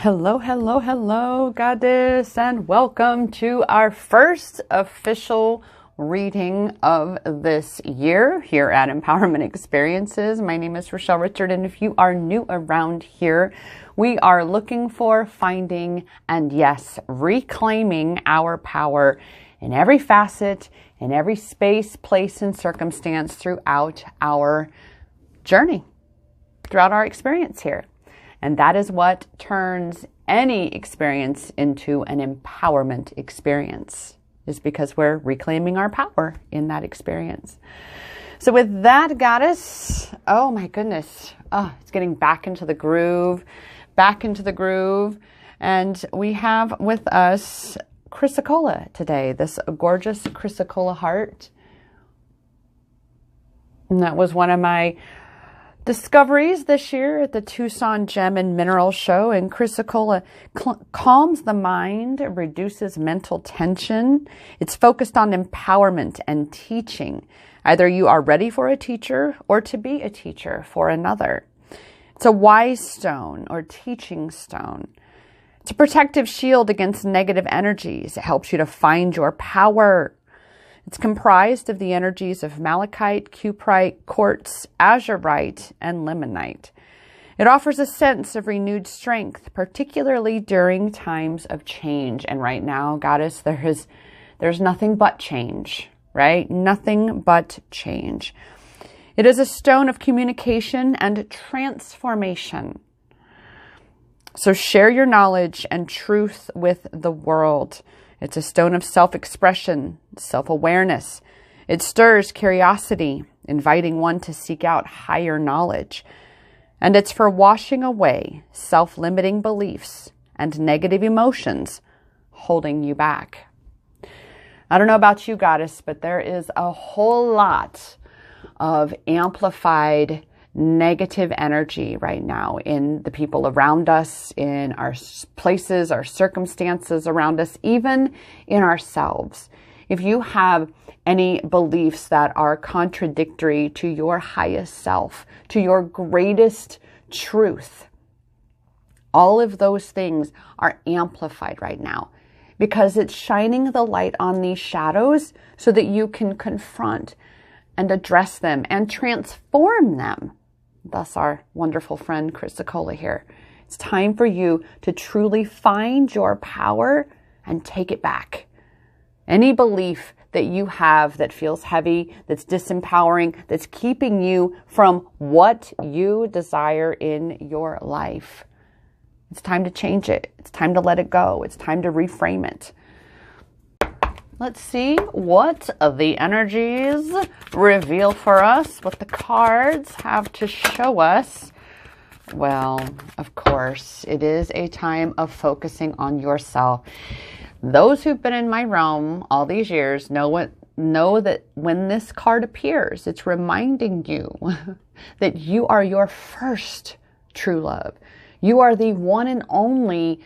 Hello, hello, hello, Goddess, and welcome to our first official reading of this year here at Empowerment Experiences. My name is Rochelle Richard, and if you are new around here, we are looking for, finding, and yes, reclaiming our power in every facet, in every space, place, and circumstance throughout our journey, throughout our experience here. And that is what turns any experience into an empowerment experience, is because we're reclaiming our power in that experience. So with that, Goddess, oh my goodness, it's getting back into the groove. And we have with us chrysocolla today, this gorgeous chrysocolla heart. And that was one of my discoveries this year at the Tucson Gem and Mineral Show. And chrysocolla calms the mind, reduces mental tension. It's focused on empowerment and teaching. Either you are ready for a teacher or to be a teacher for another. It's a wise stone or teaching stone. It's a protective shield against negative energies. It helps you to find your power. It's comprised of the energies of malachite, cuprite, quartz, azurite, and limonite. It offers a sense of renewed strength, particularly during times of change. And right now, Goddess, there's nothing but change, right? Nothing but change. It is a stone of communication and transformation. So share your knowledge and truth with the world. It's a stone of self-expression, self-awareness. It stirs curiosity, inviting one to seek out higher knowledge. And it's for washing away self-limiting beliefs and negative emotions holding you back. I don't know about you, Goddess, but there is a whole lot of amplified negative energy right now in the people around us, in our places, our circumstances around us, even in ourselves. If you have any beliefs that are contradictory to your highest self, to your greatest truth, all of those things are amplified right now because it's shining the light on these shadows so that you can confront and address them and transform them. Thus our wonderful friend chrysocolla here. It's time for you to truly find your power and take it back. Any belief that you have that feels heavy, that's disempowering, that's keeping you from what you desire in your life, it's time to change it. It's time to let it go. It's time to reframe it. Let's see what the energies reveal for us, what the cards have to show us. Well, of course, it is a time of focusing on yourself. Those who've been in my realm all these years know that when this card appears, it's reminding you that you are your first true love. You are the one and only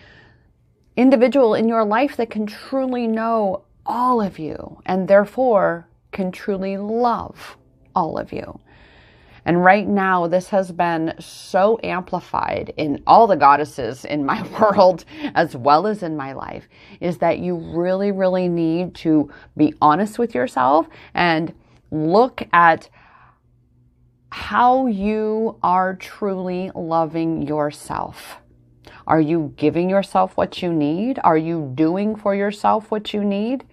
individual in your life that can truly know all of you, and therefore can truly love all of you. And right now, this has been so amplified in all the goddesses in my world, as well as in my life, is that you really, really need to be honest with yourself and look at how you are truly loving yourself. Are you giving yourself what you need? Are you doing for yourself what you need?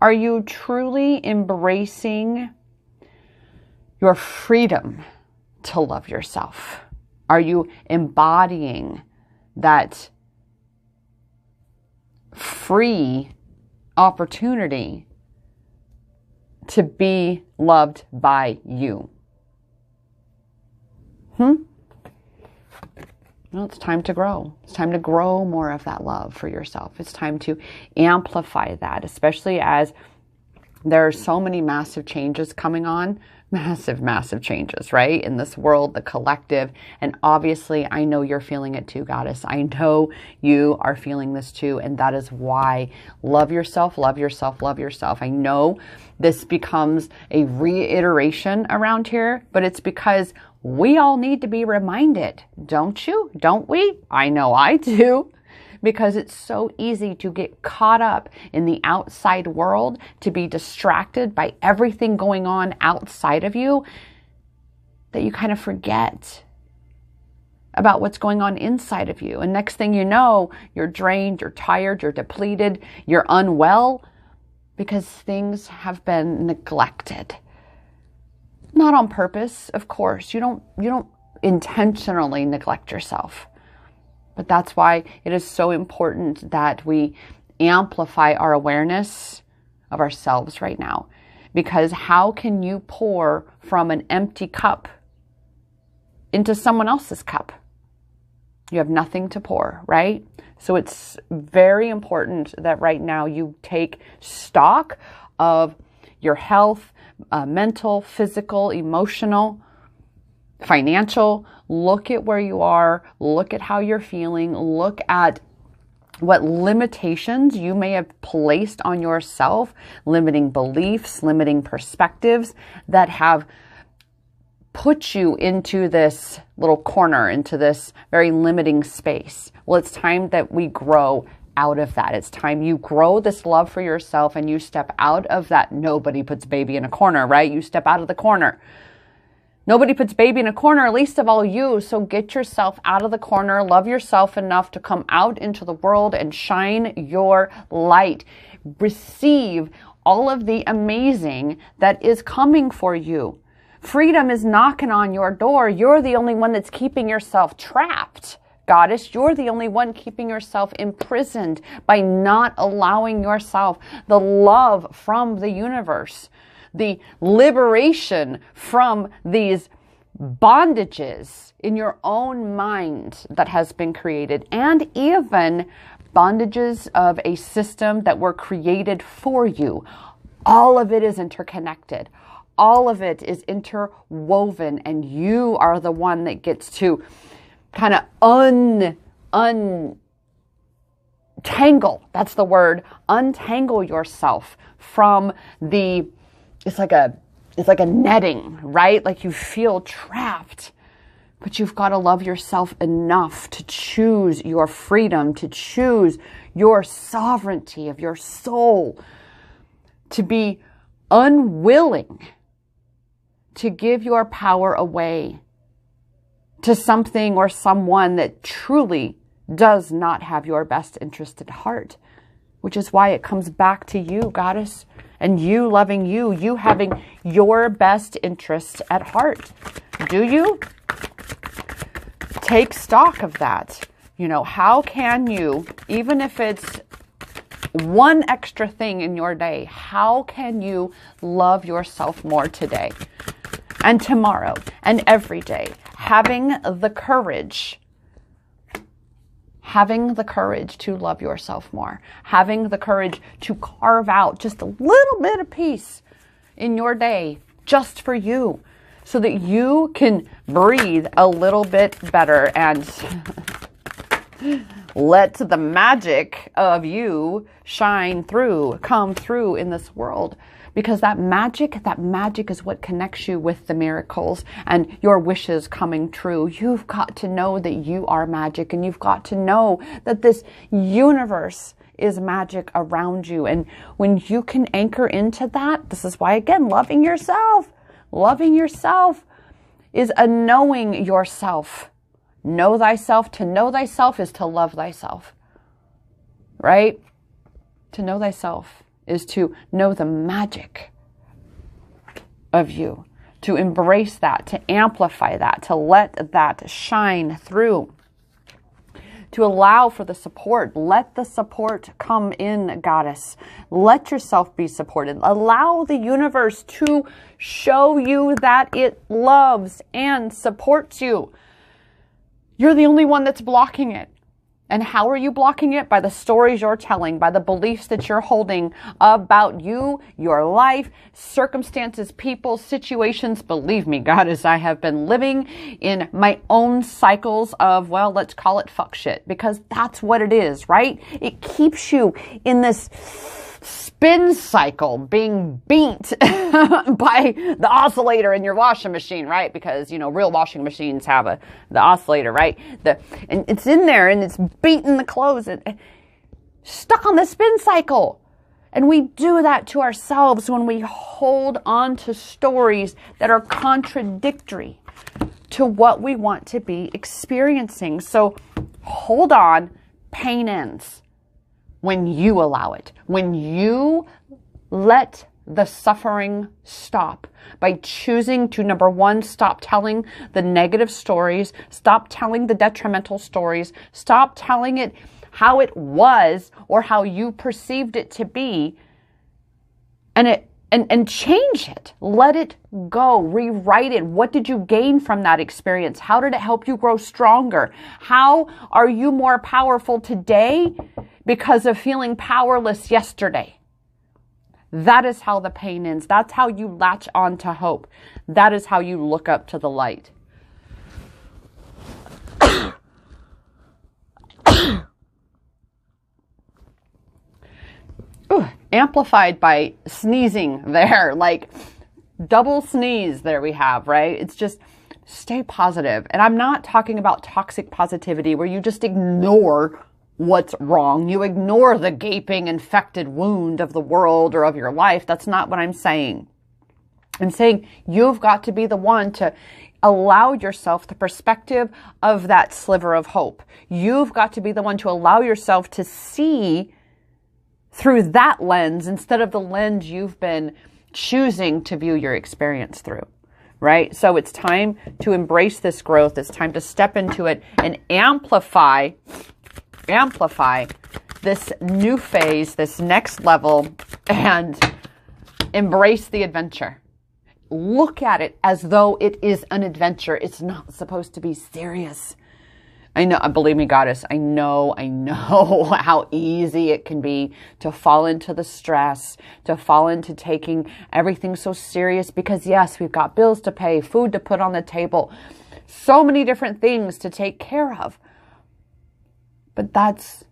Are you truly embracing your freedom to love yourself? Are you embodying that free opportunity to be loved by you? Well, it's time to grow. It's time to grow more of that love for yourself. It's time to amplify that, especially as there are so many massive changes coming on. Massive changes, right? In this world, the collective. And obviously, I know you're feeling it too, Goddess. I know you are feeling this too. And that is why love yourself, love yourself, love yourself. I know this becomes a reiteration around here, but it's because We all need to be reminded, don't you? Don't we? I know I do. Because it's so easy to get caught up in the outside world, to be distracted by everything going on outside of you, that you kind of forget about what's going on inside of you. And next thing you know, you're drained, you're tired, you're depleted, you're unwell because things have been neglected. Not on purpose, of course. You don't intentionally neglect yourself. But that's why it is so important that we amplify our awareness of ourselves right now. Because how can you pour from an empty cup into someone else's cup? You have nothing to pour, right? So it's very important that right now you take stock of your health, mental, physical, emotional, financial. Look at where you are. Look at how you're feeling. Look at what limitations you may have placed on yourself, limiting beliefs, limiting perspectives that have put you into this little corner, into this very limiting space. Well, it's time that we grow out of that. It's time you grow this love for yourself and you step out of that. Nobody puts baby in a corner, right? You step out of the corner. Nobody puts baby in a corner, least of all you. So get yourself out of the corner. Love yourself enough to come out into the world and shine your light. Receive all of the amazing that is coming for you. Freedom is knocking on your door. You're the only one that's keeping yourself trapped. Goddess, you're the only one keeping yourself imprisoned by not allowing yourself the love from the universe, the liberation from these bondages in your own mind that has been created, and even bondages of a system that were created for you. All of it is interconnected. All of it is interwoven, and you are the one that gets to kind of untangle. That's the word. Untangle yourself from the, it's like a netting, right? Like you feel trapped, but you've got to love yourself enough to choose your freedom, to choose your sovereignty of your soul, to be unwilling to give your power away to something or someone that truly does not have your best interest at heart, which is why it comes back to you, Goddess, and you loving you, you having your best interests at heart. Do you? Take stock of that. You know, how can you, even if it's one extra thing in your day, how can you love yourself more today and tomorrow and every day? Having the courage to love yourself more, having the courage to carve out just a little bit of peace in your day just for you so that you can breathe a little bit better and let the magic of you shine through, come through in this world. Because that magic is what connects you with the miracles and your wishes coming true. You've got to know that you are magic, and you've got to know that this universe is magic around you. And when you can anchor into that, this is why, again, loving yourself is a knowing yourself. Know thyself. To know thyself is to love thyself, right? To know thyself is to know the magic of you, to embrace that, to amplify that, to let that shine through, to allow for the support. Let the support come in, Goddess. Let yourself be supported. Allow the universe to show you that it loves and supports you. You're the only one that's blocking it. And how are you blocking it? By the stories you're telling, by the beliefs that you're holding about you, your life, circumstances, people, situations. Believe me, Goddess, I have been living in my own cycles of, well, let's call it fuck shit, because that's what it is, right? It keeps you in this spin cycle, being beat by the oscillator in your washing machine, right? Because, real washing machines have the oscillator, right? And it's in there and it's beating the clothes and stuck on the spin cycle. And we do that to ourselves when we hold on to stories that are contradictory to what we want to be experiencing. So hold on, pain ends when you allow it. When you let the suffering stop by choosing to, number one, stop telling the negative stories, stop telling the detrimental stories, stop telling it how it was or how you perceived it to be, and change it. Let it go. Rewrite it. What did you gain from that experience? How did it help you grow stronger? How are you more powerful today because of feeling powerless yesterday? That is how the pain ends. That's how you latch on to hope. That is how you look up to the light. Ooh, amplified by sneezing there, like double sneeze there we have, right? It's just stay positive. And I'm not talking about toxic positivity where you just ignore what's wrong. You ignore the gaping infected wound of the world or of your life. That's not what I'm saying. I'm saying you've got to be the one to allow yourself the perspective of that sliver of hope. You've got to be the one to allow yourself to see through that lens instead of the lens you've been choosing to view your experience through, right? So it's time to embrace this growth. It's time to step into it and amplify this new phase, this next level, and embrace the adventure. Look at it as though it is an adventure. It's not supposed to be serious. I know, believe me, goddess, I know how easy it can be to fall into the stress, to fall into taking everything so serious because, yes, we've got bills to pay, food to put on the table, so many different things to take care of. But that's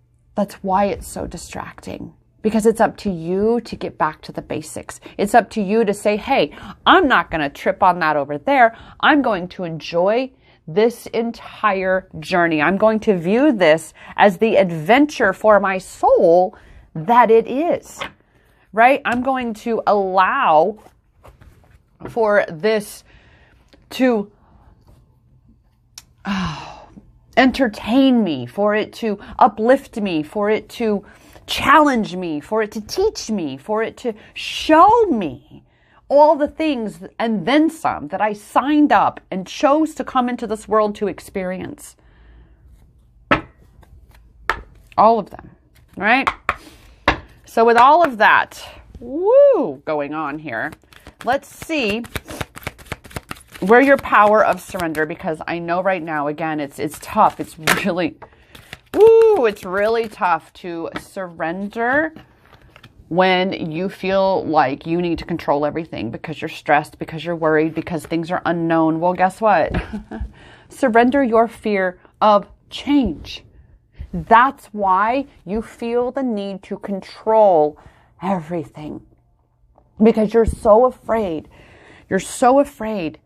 why it's so distracting, because it's up to you to get back to the basics. It's up to you to say, hey, I'm not going to trip on that over there. I'm going to enjoy this entire journey. I'm going to view this as the adventure for my soul that it is, right? I'm going to allow for this to entertain me, for it to uplift me, for it to challenge me, for it to teach me, for it to show me all the things and then some that I signed up and chose to come into this world to experience. All of them, right? So with all of that, going on here, let's see where your power of surrender, because I know right now, again, it's tough. It's really tough to surrender when you feel like you need to control everything because you're stressed, because you're worried, because things are unknown. Well, guess what? Surrender your fear of change. That's why you feel the need to control everything, because you're so afraid. You're so afraid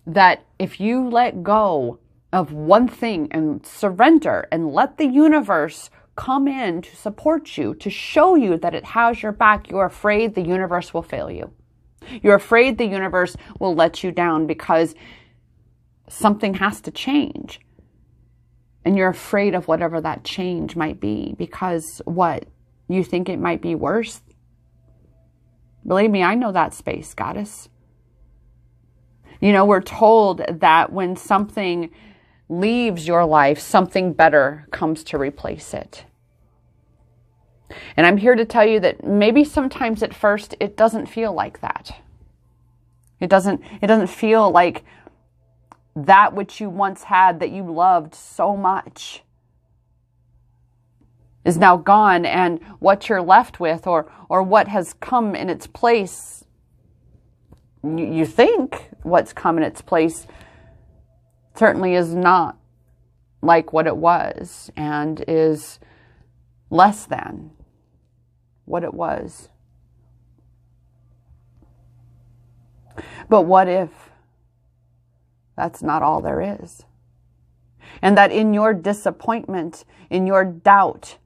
that if you let go of one thing and surrender and let the universe come in to support you, to show you that it has your back, you're afraid the universe will fail you. You're afraid the universe will let you down because something has to change. And you're afraid of whatever that change might be because what? You think it might be worse? Believe me, I know that space, goddess. We're told that when something leaves your life, something better comes to replace it. And I'm here to tell you that maybe sometimes at first it doesn't feel like that. It doesn't feel like that which you once had that you loved so much is now gone, and what you're left with or what has come in its place, you think what's come in its place certainly is not like what it was and is less than. what it was. But what if that's not all there is? And that in your disappointment, in your doubt,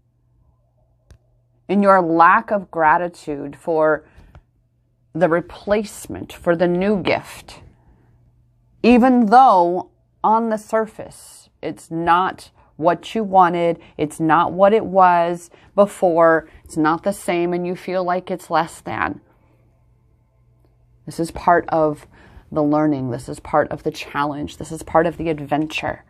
in your lack of gratitude for the replacement, for the new gift, even though on the surface it's not what you wanted, it's not what it was before, it's not the same, and you feel like it's less than. This is part of the learning. This is part of the challenge. This is part of the adventure.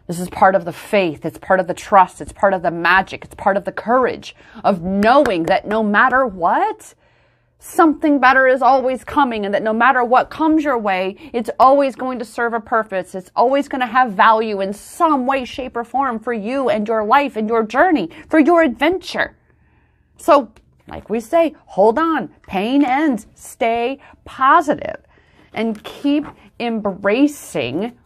This is part of the faith. It's part of the trust. It's part of the magic. It's part of the courage of knowing that no matter what, something better is always coming, and that no matter what comes your way, it's always going to serve a purpose. It's always going to have value in some way, shape, or form for you and your life and your journey, for your adventure. So, like we say, hold on. Pain ends. Stay positive and keep embracing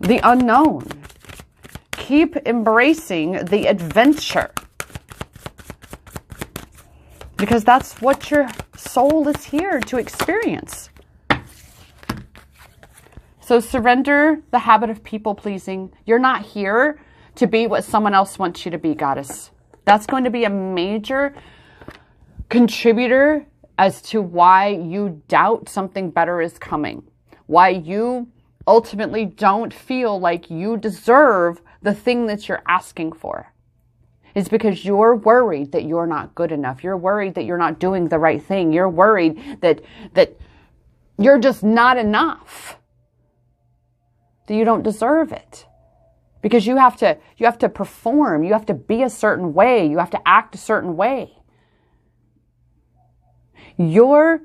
the unknown. Keep embracing the adventure. Because that's what your soul is here to experience. So surrender the habit of people pleasing. You're not here to be what someone else wants you to be, goddess. That's going to be a major contributor as to why you doubt something better is coming. Why you ultimately don't feel like you deserve the thing that you're asking for. It's because you're worried that you're not good enough. You're worried that you're not doing the right thing. You're worried that you're just not enough. That you don't deserve it. Because you have to perform. You have to be a certain way. You have to act a certain way. You are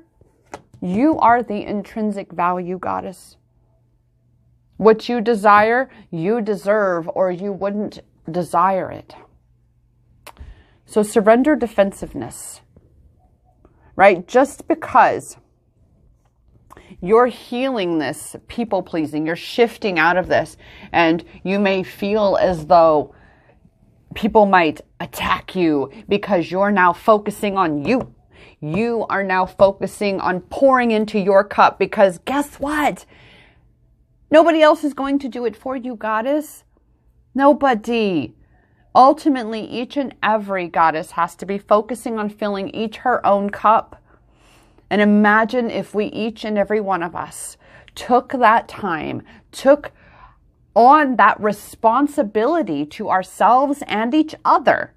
the intrinsic value, goddess. What you desire, you deserve, or you wouldn't desire it. So surrender defensiveness, right? Just because you're healing this people pleasing, you're shifting out of this, and you may feel as though people might attack you because you're now focusing on you. You are now focusing on pouring into your cup because guess what? Nobody else is going to do it for you, goddess. Nobody. Ultimately, each and every goddess has to be focusing on filling each her own cup. And imagine if we, each and every one of us, took that time, took on that responsibility to ourselves and each other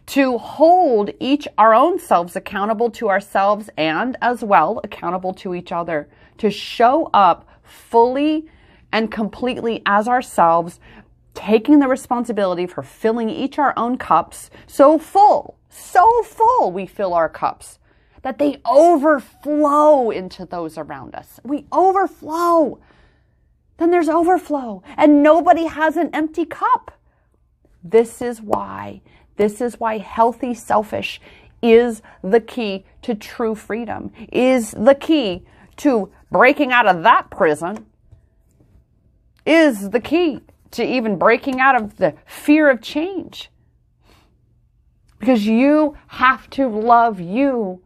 to hold each our own selves accountable to ourselves and as well accountable to each other, to show up fully and completely as ourselves, taking the responsibility for filling each our own cups so full we fill our cups that they overflow into those around us. We overflow. Then there's overflow and nobody has an empty cup. This is why healthy selfish is the key to true freedom, is the key to breaking out of that prison, is the key to even breaking out of the fear of change. Because you have to love you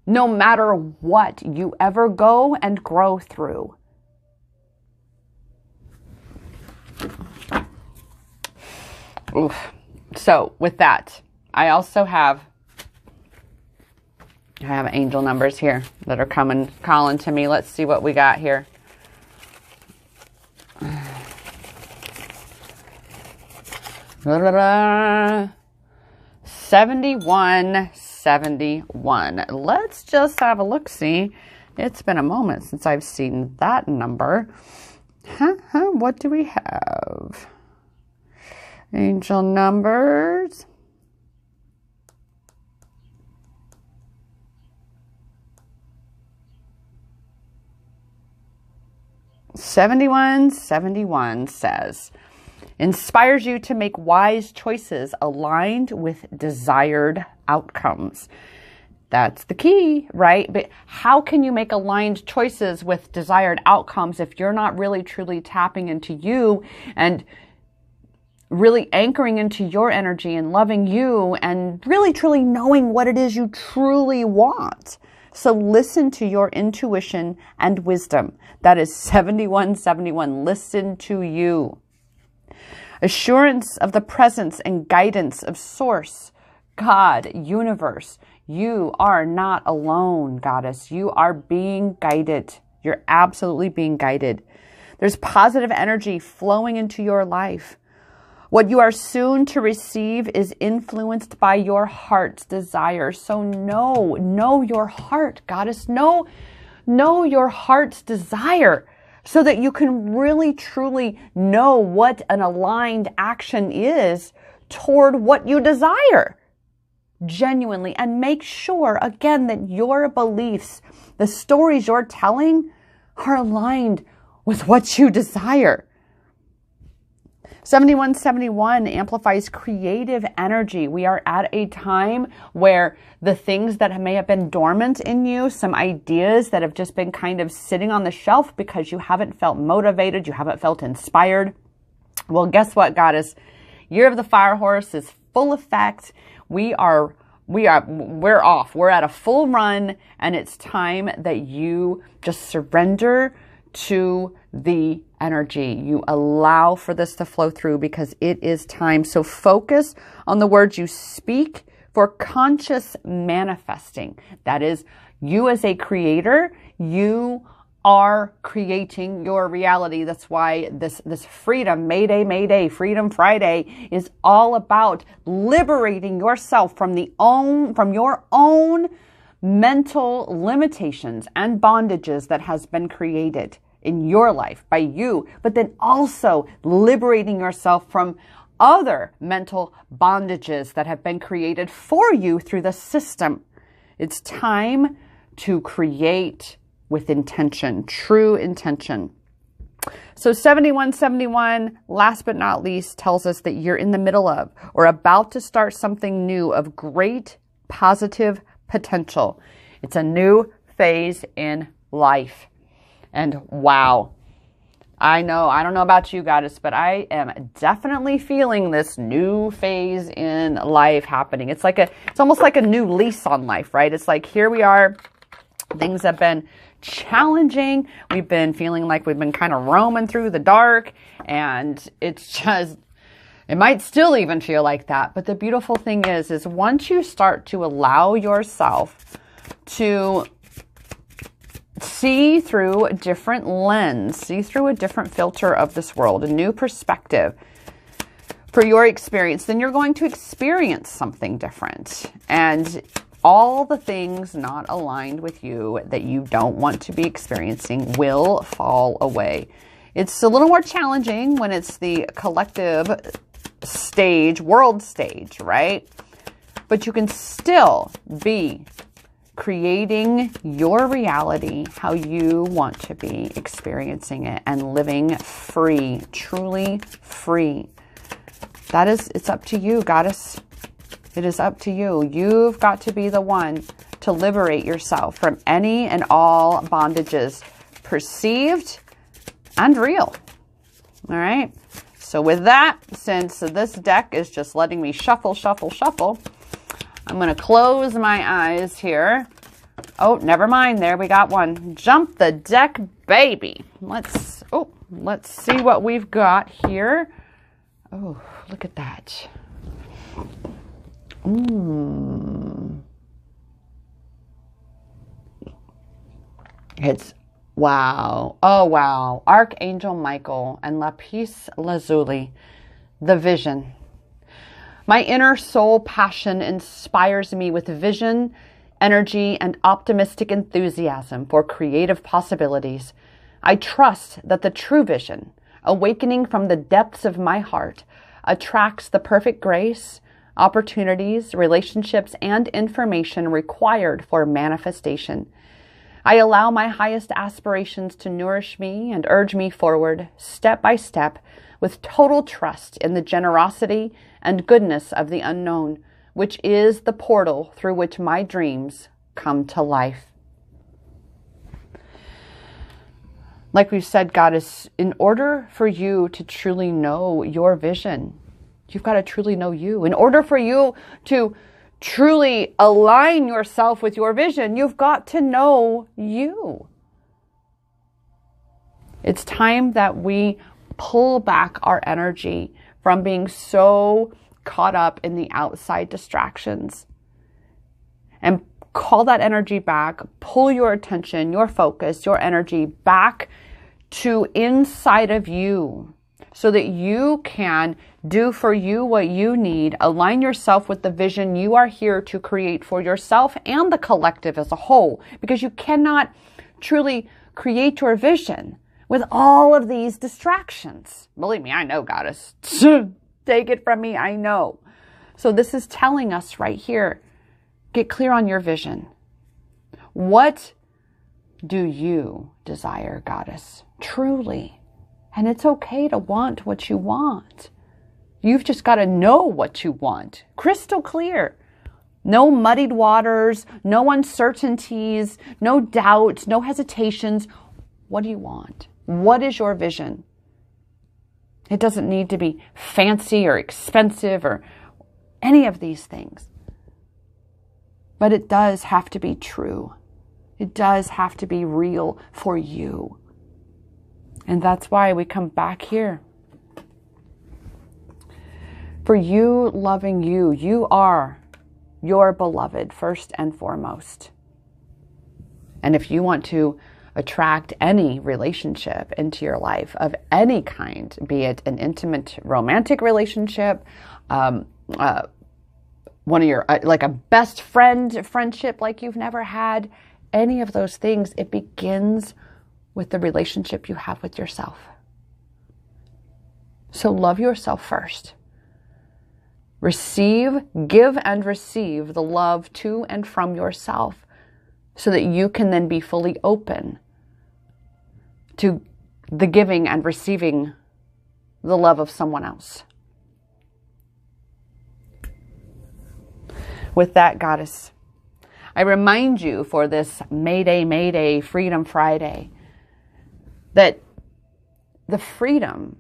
no matter what you ever go and grow through. Oof. So with that, I have angel numbers here that are calling to me. Let's see what we got here. 7171. Let's just have a look-see. It's been a moment since I've seen that number. What do we have? Angel numbers. "7171 says, inspires you to make wise choices aligned with desired outcomes." That's the key, right? But how can you make aligned choices with desired outcomes if you're not really truly tapping into you and really anchoring into your energy and loving you and really truly knowing what it is you truly want. So listen to your intuition and wisdom. That is 7171. Listen to you. Assurance of the presence and guidance of Source, God, universe. You are not alone, Goddess. You are being guided. You're absolutely being guided. There's positive energy flowing into your life. What you are soon to receive is influenced by your heart's desire. So know your heart, Goddess. Know your heart's desire so that you can really truly know what an aligned action is toward what you desire. Genuinely. And make sure, again, that your beliefs, the stories you're telling, are aligned with what you desire. 7171 amplifies creative energy. We are at a time where the things that may have been dormant in you, some ideas that have just been kind of sitting on the shelf because you haven't felt motivated, you haven't felt inspired. Well, guess what, Goddess? Year of the Fire Horse is full effect. We're off. We're at a full run, and it's time that you just surrender to the energy. You allow for this to flow through because it is time. So focus on the words you speak for conscious manifesting. That is, you as a creator, you are creating your reality. That's why this freedom, Mayday, Freedom Friday is all about liberating yourself from your own mental limitations and bondages that has been created in your life by you, but then also liberating yourself from other mental bondages that have been created for you through the system. It's time to create with intention, true intention. So 7171, last but not least, tells us that you're in the middle of or about to start something new of great positive potential. It's a new phase in life. And wow, I don't know about you, Goddess, but I am definitely feeling this new phase in life happening. It's almost like a new lease on life, right? It's like, here we are. Things have been challenging. We've been feeling like we've been kind of roaming through the dark, and it might still even feel like that. But the beautiful thing is once you start to allow yourself to see through a different lens, see through a different filter of this world, a new perspective for your experience, then you're going to experience something different. And all the things not aligned with you that you don't want to be experiencing will fall away. It's a little more challenging when it's the collective stage, world stage, right? But you can still be creating your reality how you want to be experiencing it and living free, truly free. It's up to you, Goddess. It is up to you. You've got to be the one to liberate yourself from any and all bondages, perceived and real. All right. So with that, since this deck is just letting me shuffle, I'm going to close my eyes here. Oh, never mind. There we got one. Jump the deck, baby. Let's see what we've got here. Oh, look at that. It's wow. Oh, wow. Archangel Michael and Lapis Lazuli, the vision. My inner soul passion inspires me with vision, energy, and optimistic enthusiasm for creative possibilities. I trust that the true vision, awakening from the depths of my heart, attracts the perfect grace, opportunities, relationships, and information required for manifestation. I allow my highest aspirations to nourish me and urge me forward, step by step, with total trust in the generosity and goodness of the unknown, which is the portal through which my dreams come to life. Like we've said, Goddess, in order for you to truly know your vision, You've got to truly know you. In order for you to truly align yourself with your vision, you've got to know you. It's time that we pull back our energy from being so caught up in the outside distractions and call that energy back, pull your attention, your focus, your energy back to inside of you so that you can do for you what you need, align yourself with the vision you are here to create for yourself and the collective as a whole, because you cannot truly create your vision with all of these distractions. Believe me, I know, Goddess. Take it from me, I know. So this is telling us right here, get clear on your vision. What do you desire, Goddess? Truly. And it's okay to want what you want. You've just got to know what you want. Crystal clear. No muddied waters, no uncertainties, no doubts, no hesitations. What do you want? What is your vision? It doesn't need to be fancy or expensive or any of these things. But it does have to be true. It does have to be real for you. And that's why we come back here. For you loving you, you are your beloved first and foremost. And if you want to attract any relationship into your life of any kind, be it an intimate romantic relationship, one of your, like a best friendship like you've never had, any of those things, it begins with the relationship you have with yourself. So love yourself first. Give and receive the love to and from yourself so that you can then be fully open to the giving and receiving the love of someone else. With that, Goddess, I remind you for this May Day, Freedom Friday, that the freedom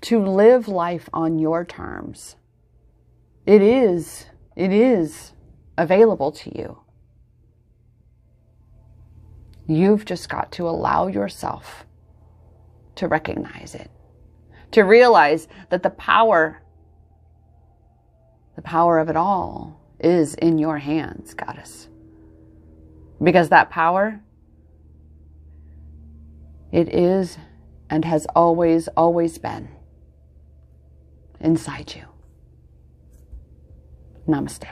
to live life on your terms, it is available to you. You've just got to allow yourself to recognize it, to realize that the power of it all is in your hands, Goddess. Because that power, it is and has always been inside you. Namaste.